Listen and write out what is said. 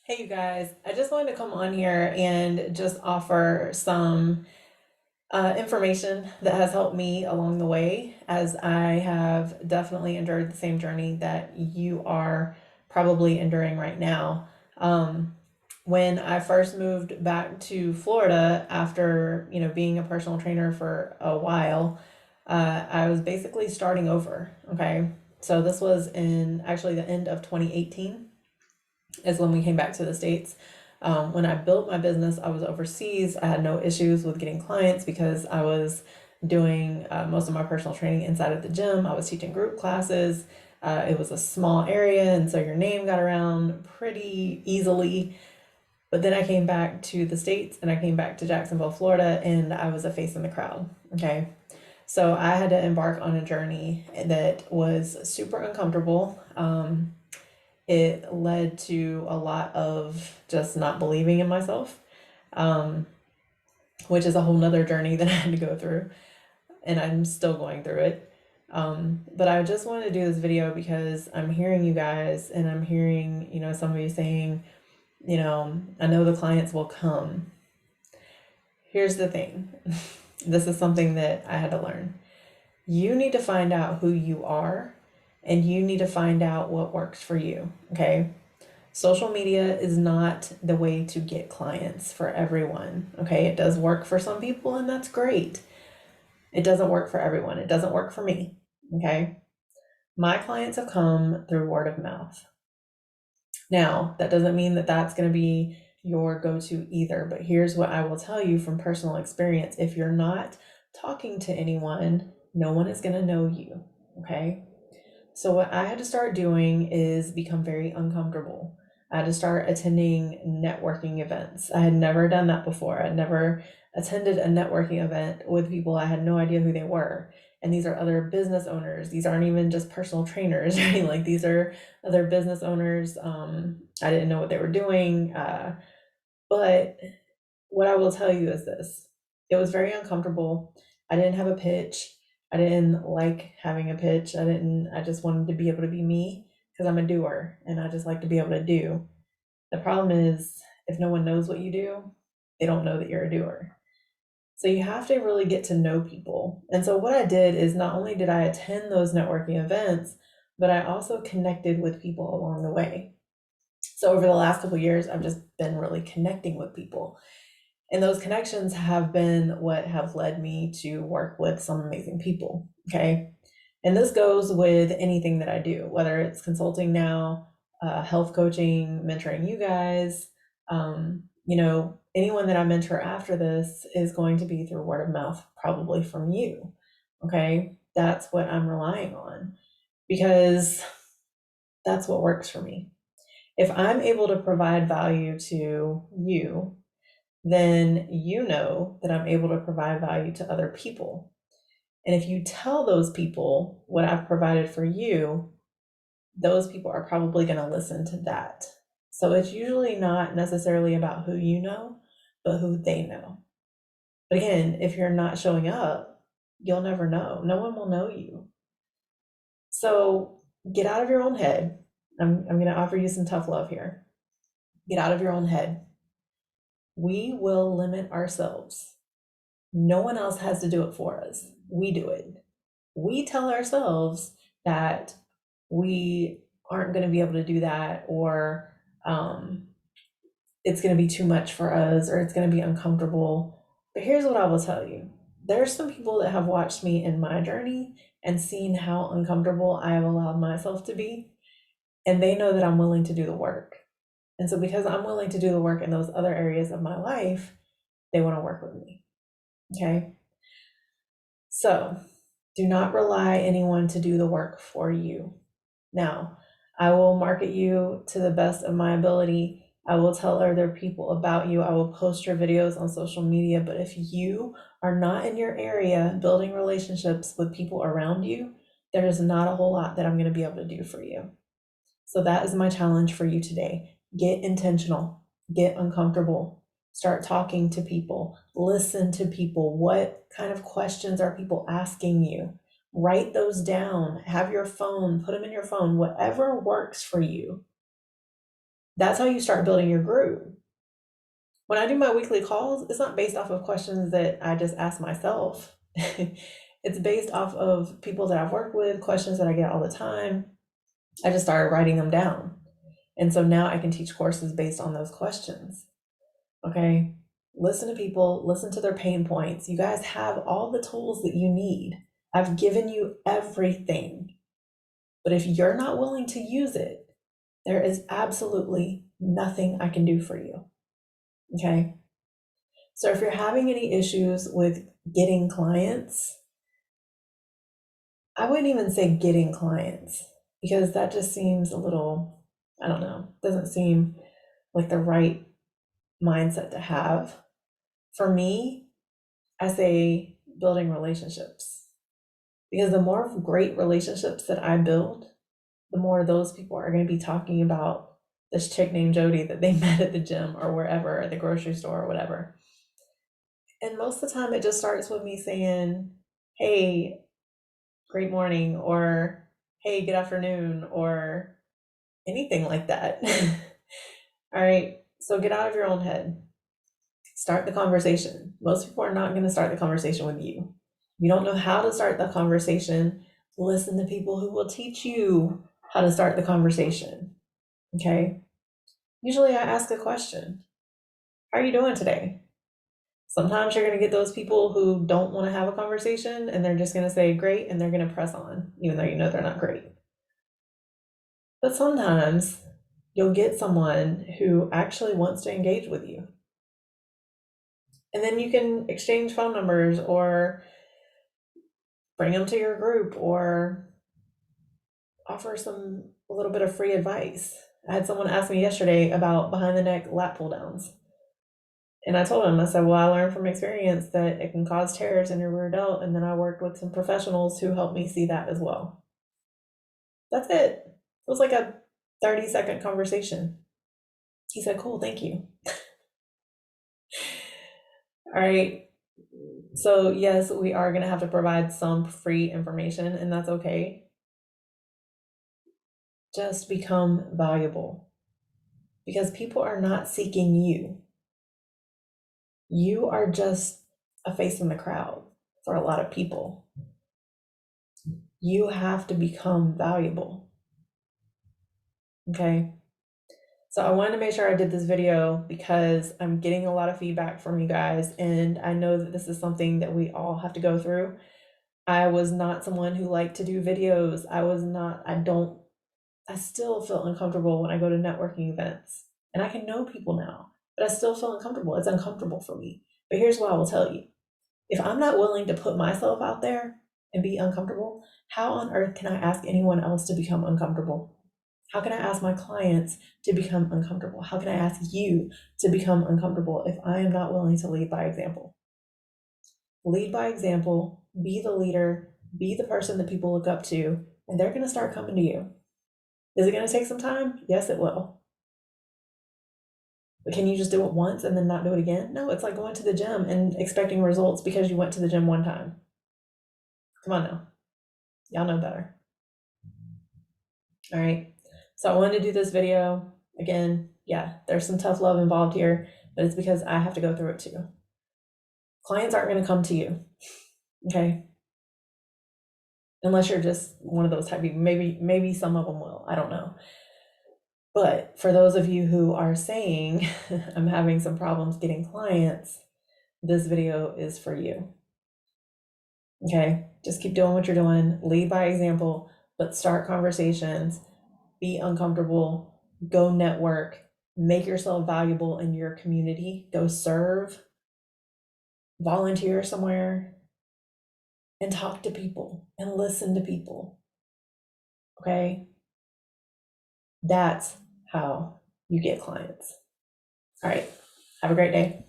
Hey, you guys, I just wanted to come on here and just offer some information that has helped me along the way, as I have definitely endured the same journey that you are probably enduring right now. Um, when I first moved back to Florida after, being a personal trainer for a while, I was basically starting over. Okay. So this was in actually the end of 2018 is when we came back to the States. When I built my business, I was overseas. I had no issues with getting clients because I was doing most of my personal training inside of the gym. I was teaching group classes. It was a small area, and so your name got around pretty easily. But then I came back to the States and I came back to Jacksonville, Florida, and I was a face in the crowd. Okay. So I had to embark on a journey that was super uncomfortable. It led to a lot of just not believing in myself, um, which is a whole nother journey that I had to go through, and I'm still going through it. But I just wanted to do this video because I'm hearing you guys, and I'm hearing, some of you saying, I know the clients will come. Here's the thing. This is something that I had to learn. You need to find out who you are, and you need to find out what works for you. Okay. Social media is not the way to get clients for everyone. Okay. It does work for some people, and that's great. It doesn't work for everyone. It doesn't work for me. Okay. My clients have come through word of mouth. Now, that doesn't mean that that's going to be your go to either. But here's what I will tell you from personal experience: if you're not talking to anyone, no one is going to know you. Okay. So what I had to start doing is become very uncomfortable. I had to start attending networking events. I had never done that before. I'd never attended a networking event with people. I had no idea who they were. And these are other business owners. These aren't even just personal trainers, right? Like these are other business owners. I didn't know what they were doing. But what I will tell you is this: it was very uncomfortable. I didn't have a pitch. I didn't like having a pitch. I just wanted to be able to be me because I'm a doer and I just like to be able to do. The problem is, if no one knows what you do, they don't know that you're a doer. So you have to really get to know people. And so what I did is not only did I attend those networking events, but I also connected with people along the way. So over the last couple of years, I've just been really connecting with people. And those connections have been what have led me to work with some amazing people. Okay. And this goes with anything that I do, whether it's consulting now, health coaching, mentoring you guys. Anyone that I mentor after this is going to be through word of mouth, probably from you. Okay. That's what I'm relying on because that's what works for me. If I'm able to provide value to you, then you know that I'm able to provide value to other people. And if you tell those people what I've provided for you, those people are probably going to listen to that. So it's usually not necessarily about who you know, but who they know. But again, if you're not showing up, you'll never know. No one will know you. So get out of your own head. I'm going to offer you some tough love here. Get out of your own head. We will limit ourselves. No one else has to do it for us. We do it. We tell ourselves that we aren't going to be able to do that, or um, it's going to be too much for us, or it's going to be uncomfortable. But here's what I will tell you: there's some people that have watched me in my journey and seen how uncomfortable I have allowed myself to be, and they know that I'm willing to do the work. And so, because I'm willing to do the work in those other areas of my life, they want to work with me. Okay. So, do not rely anyone to do the work for you. Now, I will market you to the best of my ability. I will tell other people about you. I will post your videos on social media. But if you are not in your area building relationships with people around you, there is not a whole lot that I'm going to be able to do for you. So that is my challenge for you today. Get intentional, get uncomfortable, start talking to people, listen to people. What kind of questions are people asking you? Write those down, have your phone, put them in your phone, whatever works for you. That's how you start building your group. When I do my weekly calls, it's not based off of questions that I just ask myself. It's based off of people that I've worked with, questions that I get all the time. I just started writing them down. And so now I can teach courses based on those questions. Okay. Listen to people, listen to their pain points. You guys have all the tools that you need. I've given you everything. But if you're not willing to use it, there is absolutely nothing I can do for you. Okay. So if you're having any issues with getting clients, I wouldn't even say getting clients because that just seems a little, I don't know, doesn't seem like the right mindset to have. For me, I say building relationships because the more great relationships that I build, the more those people are going to be talking about this chick named Jody that they met at the gym or wherever, at the grocery store or whatever. And most of the time, it just starts with me saying, hey, great morning, or hey, good afternoon, or anything like that. All right, so get out of your own head. Start the conversation. Most people are not going to start the conversation with you. You don't know how to start the conversation. Listen to people who will teach you how to start the conversation. Okay. Usually I ask a question. How are you doing today? Sometimes you're going to get those people who don't want to have a conversation and they're just going to say great and they're going to press on, even though you know they're not great. But sometimes you'll get someone who actually wants to engage with you. And then you can exchange phone numbers or bring them to your group or offer a little bit of free advice. I had someone ask me yesterday about behind the neck lat pull downs. And I told him, I said, well, I learned from experience that it can cause tears in your rear delt. And then I worked with some professionals who helped me see that as well. That's it. It was like a 30-second conversation. He said, cool, thank you. All right. So, yes, we are going to have to provide some free information, and that's okay. Just become valuable because people are not seeking you. You are just a face in the crowd for a lot of people. You have to become valuable. Okay. So I wanted to make sure I did this video because I'm getting a lot of feedback from you guys, and I know that this is something that we all have to go through. I was not someone who liked to do videos. I still feel uncomfortable when I go to networking events, and I can know people now, but I still feel uncomfortable. It's uncomfortable for me. But here's what I will tell you. If I'm not willing to put myself out there and be uncomfortable, how on earth can I ask anyone else to become uncomfortable? How can I ask my clients to become uncomfortable? How can I ask you to become uncomfortable if I am not willing to lead by example? Lead by example, be the leader, be the person that people look up to, and they're going to start coming to you. Is it going to take some time? Yes, it will. But can you just do it once and then not do it again? No, it's like going to the gym and expecting results because you went to the gym one time. Come on now. Y'all know better. All right. So I wanted to do this video. Again, yeah, there's some tough love involved here, but it's because I have to go through it too. Clients aren't going to come to you. Okay. Unless you're just one of those type of people. Maybe some of them will. I don't know. But for those of you who are saying, I'm having some problems getting clients, this video is for you. Okay. Just keep doing what you're doing. Lead by example, but start conversations. Be uncomfortable. Go network. Make yourself valuable in your community. Go serve. Volunteer somewhere. And talk to people and listen to people. Okay? That's how you get clients. All right. Have a great day.